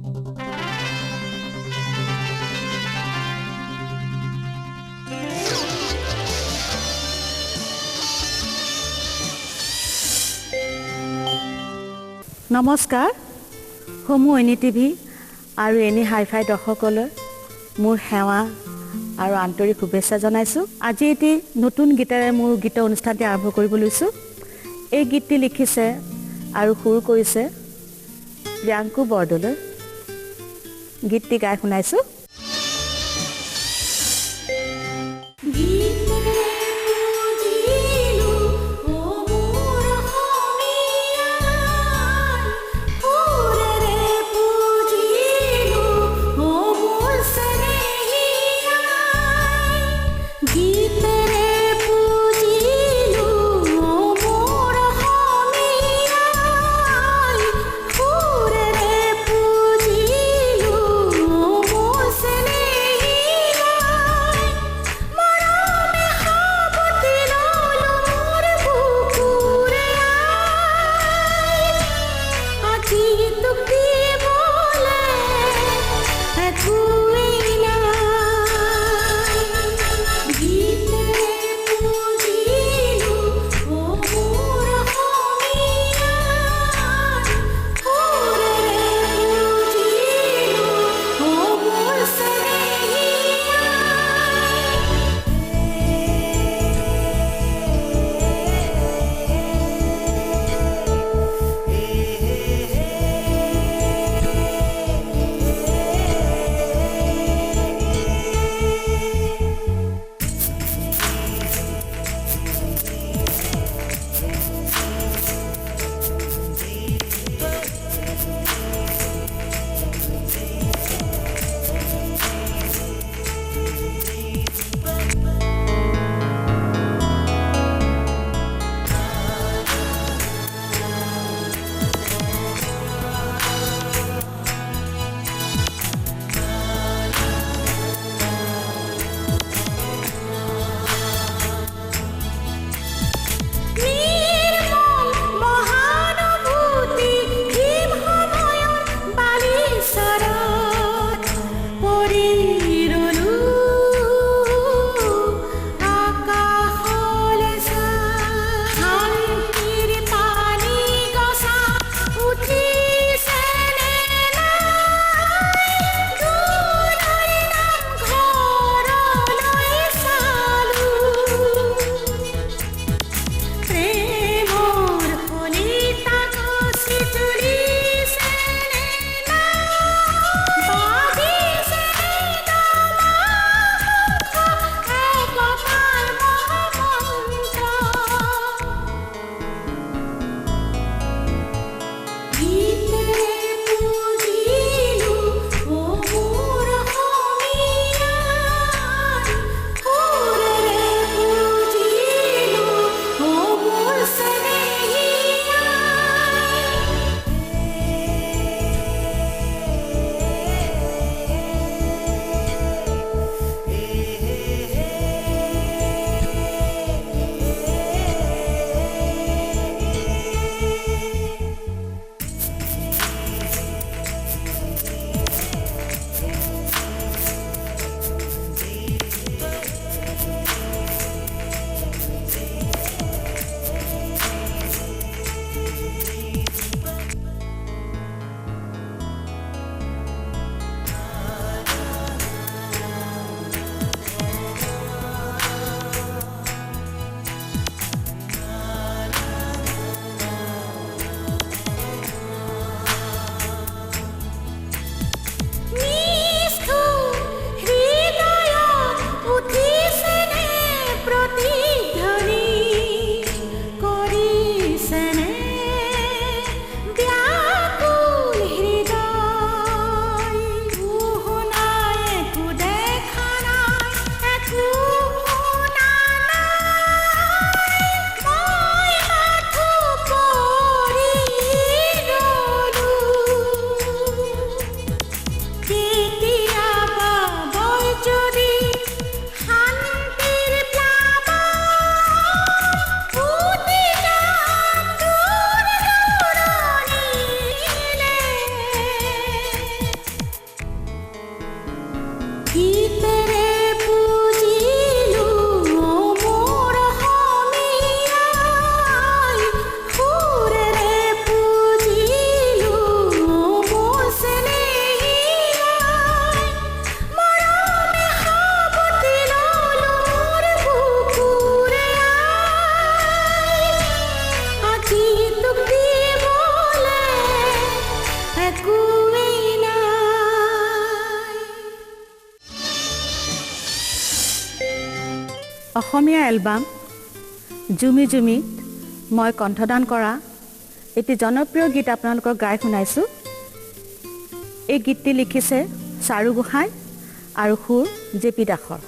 নমস্কাৰ সমূহ any TV আৰু এনি হাইফাই দৰ্শকলৈ মোৰ সেৱা আৰু আন্তৰিক শুভেচ্ছা জনাইছোঁ। আজি এটি নতুন গীতেৰে মোৰ গীতৰ অনুষ্ঠানটি আৰম্ভ কৰিব লৈছোঁ। এই গীতটি লিখিছে আৰু সুৰ কৰিছে প্ৰিয়াংকু বৰদলৈ। গীতটি গাই শুনাইছোঁ। অসমীয়া এলবাম জুমি জুমি মই কণ্ঠদান কৰা এটি জনপ্ৰিয় গীত আপোনালোকক গাই শুনাইছোঁ। এই গীতটি লিখিছে চাৰু গোহাঁই আৰু সুৰ জে.পি. দাসৰ।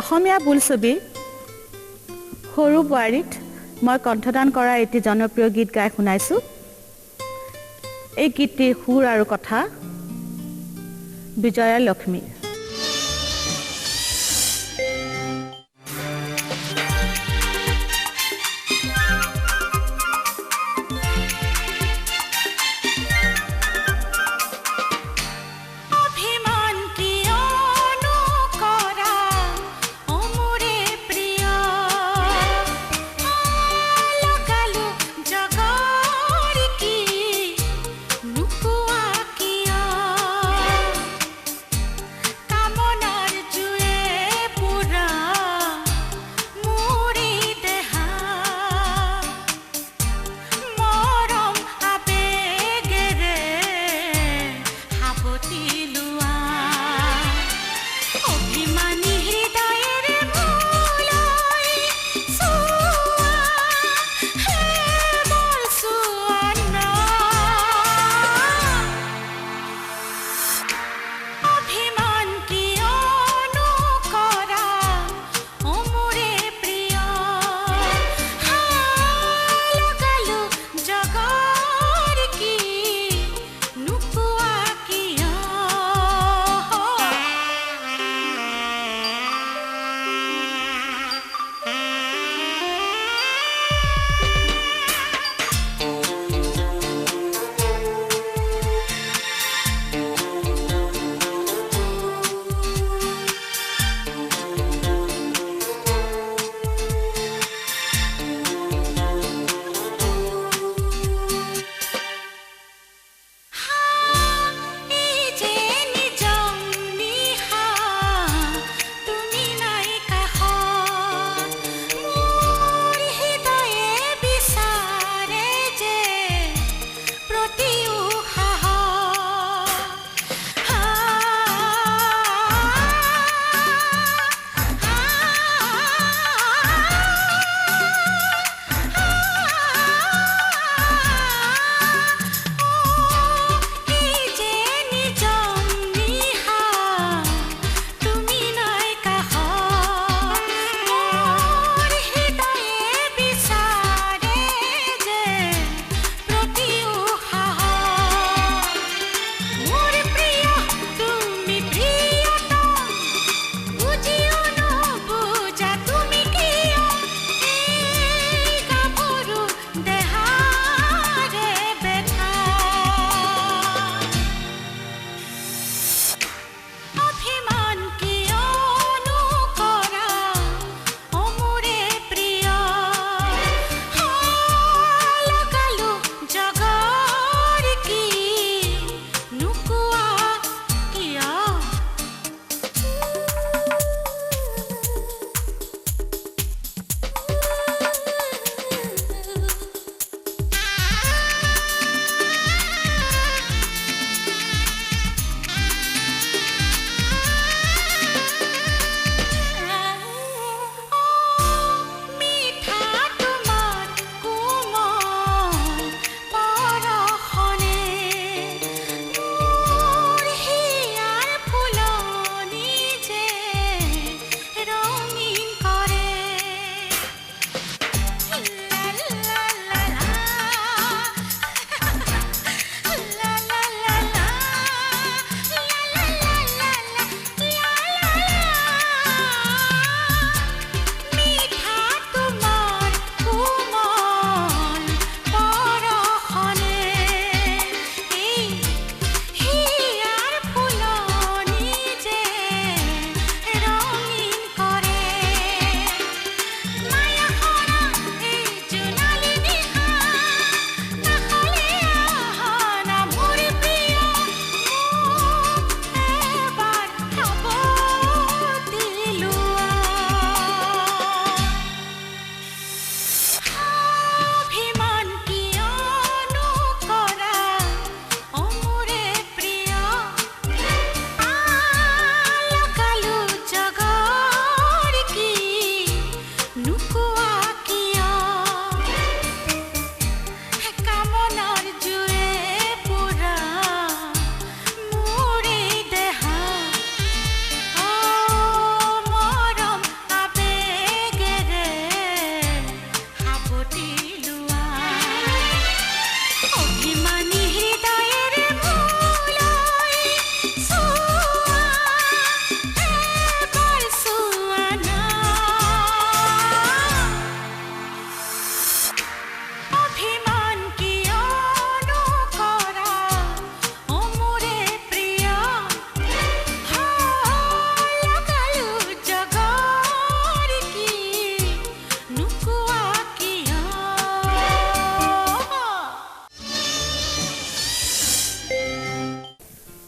অসমীয়া বোলছবি সৰু বোৱাৰীত মই কণ্ঠদান কৰা এটি জনপ্ৰিয় গীত গাই শুনাইছোঁ। এই গীতটিৰ সুৰ আৰু কথা বিজয়া লক্ষ্মী।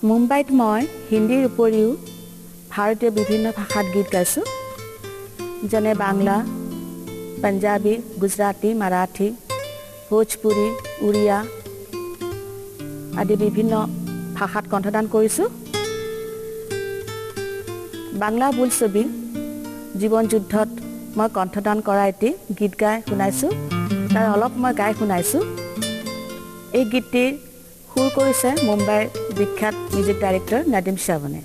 মুম্বাইত মই হিন্দীৰ উপৰিও ভাৰতীয় বিভিন্ন ভাষাত গীত গাইছোঁ, যেনে বাংলা, পাঞ্জাবী, গুজৰাটী, মাৰাঠী, ভোজপুৰী, উৰিয়া আদি বিভিন্ন ভাষাত কণ্ঠদান কৰিছোঁ। বাংলা বোলছবি জীৱন যুদ্ধত মই কণ্ঠদান কৰা এটি গীত গাই শুনাইছোঁ, তাৰ অলপ মই গাই শুনাইছোঁ। এই গীতটিৰ সুৰ কৰিছে মুম্বাইৰ বিখ্যাত মিউজিক ডাইৰেক্টৰ নাদিম শ্ৰাৱণে।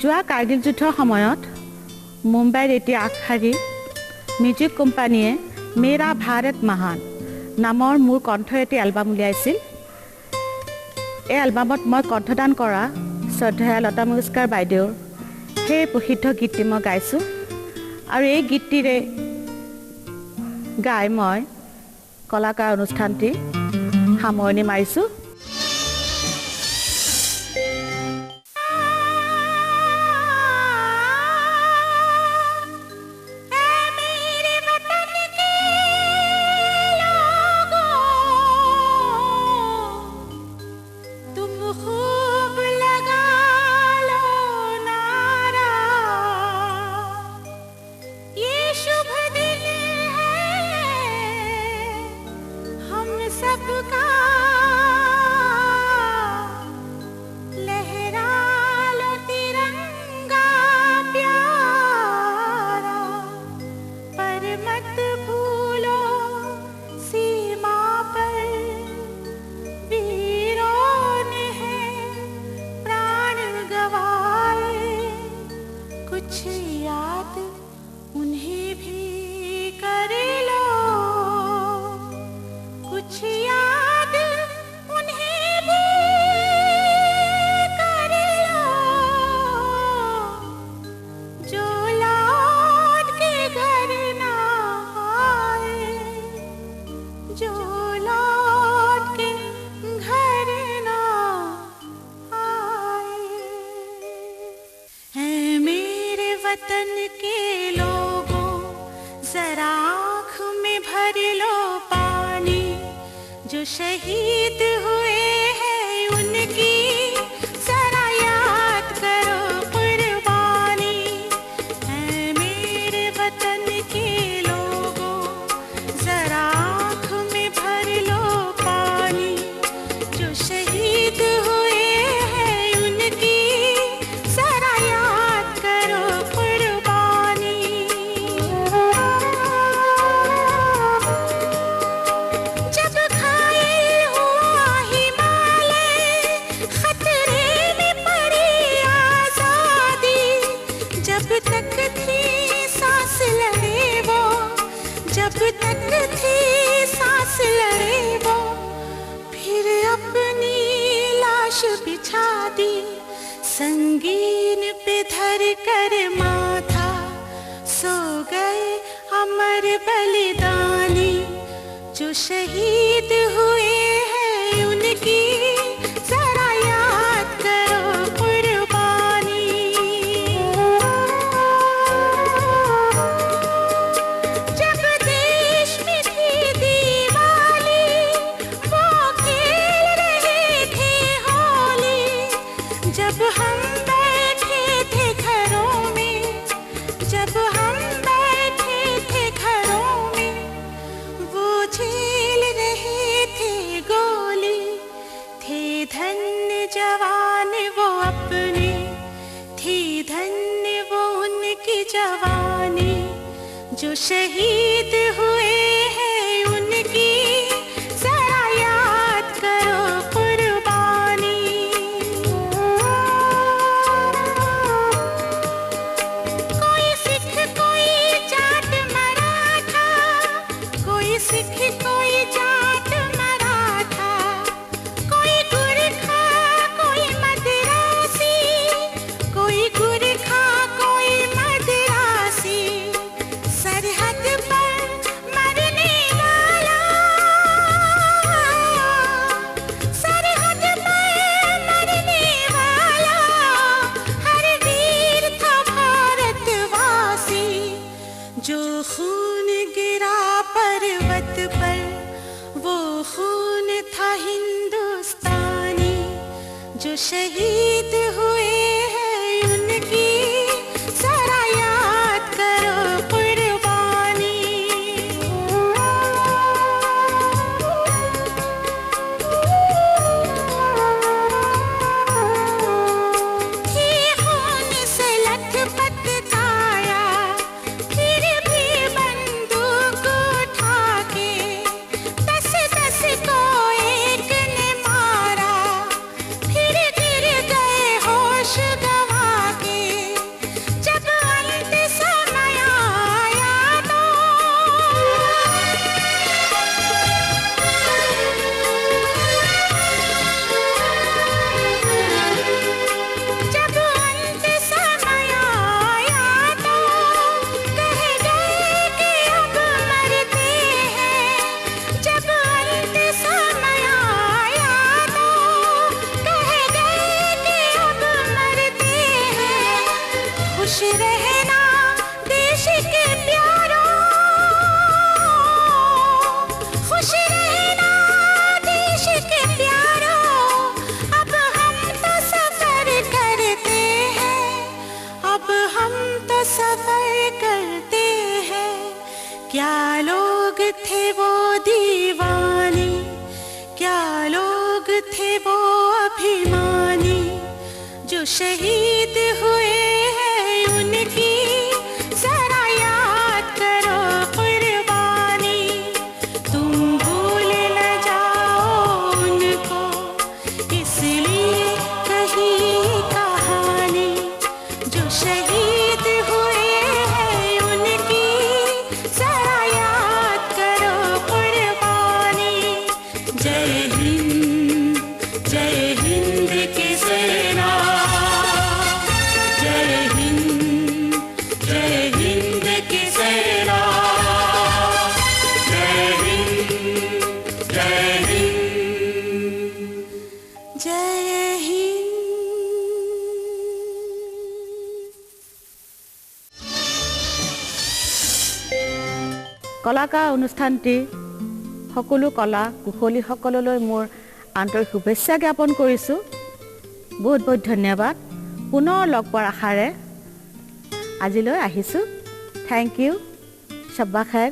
যোৱা কাৰ্গিল যুদ্ধৰ সময়ত মুম্বাইৰ এটি আগশাৰীৰ মিউজিক কোম্পানীয়ে মেৰা ভাৰত মহান নামৰ মোৰ কণ্ঠৰ এটি এলবাম উলিয়াইছিল। এই এলবামত মই কণ্ঠদান কৰা শ্ৰদ্ধেয় লতা মংগেশকাৰ বাইদেউৰ সেই প্ৰসিদ্ধ গীতটি মই গাইছোঁ, আৰু এই গীতটিৰে গাই মই কলাকাৰ অনুষ্ঠানটি সামৰণি মাৰিছোঁ। शहीद हुए हैं उनकी जरा याद करो कुर्बानी है मेरे वतन के संगीन पे धर कर माथा सो गए अमर बलिदानी जो शहीद हुए हैं उनकी जरा याद करो कुर्बानी। जब देश में थी दिवाली वो खेल रहे थे होली, जब हम बैठे थे घरों में, जब हम बैठे थे घरों में, वो झेल रहे थे गोली। थे धन्य जवान वो अपने, थी धन्य वो उनकी जवानी जो शहीद हुए हैं उनकी जरा याद करो कुर्बानी। कोई सिख कोई जाट मराठा, कोई सिख कोई जाट मराठा, कोई गुरखा कोई मद्रासी, कोई गुरखा कोई मद्रासी, सरहद पर मरने वाला, सरहद पर मरने वाला हर वीर था भारतवासी। जो खून गिरा पर्वत पर वो खून था हिंदुस्तानी जो शहीद हुए हैं उनकी जरा याद करो कुर्बानी। थी खून से लथपथ काया, फिर भी बंदूक उठा के दस दस को एक ने मारा, फिर गिर गए होश गवा के। जब अंत समय आया तो जब अंत समय आया तो कह गए कि अब मरते हैं। जब अंत समय आया तो कह गए कि अब मरते हैं। खुश रहना देश के प्यारों, खुश रहना देश के प्यारों, अब हम तो सफर करते हैं, अब हम तो सफर करते हैं। क्या लोग थे वो दीवाने, क्या लोग थे वो अभिमानी जो शहीद हुए हैं उनकी जरा याद करो कुर्बानी। तुम भूल न जाओ उनको इसलिए कही कहानी जो शहीद हुए हैं उनकी जरा याद करो कुर्बानी। जय हिंद की सेना, जय हिंद की सेना, जय हिंद, जय हिंद, जय हिंद। কলাকাৰ অনুষ্ঠানটি সকলো কলা কুশলীসকললৈ মোৰ আন্তৰিক শুভেচ্ছা জ্ঞাপন কৰিছোঁ। বহুত বহুত ধন্যবাদ। পুনৰ লগ পোৱাৰ আশাৰে আজিলৈ আহিছোঁ। Thank you. শব্বা খায়েৰ।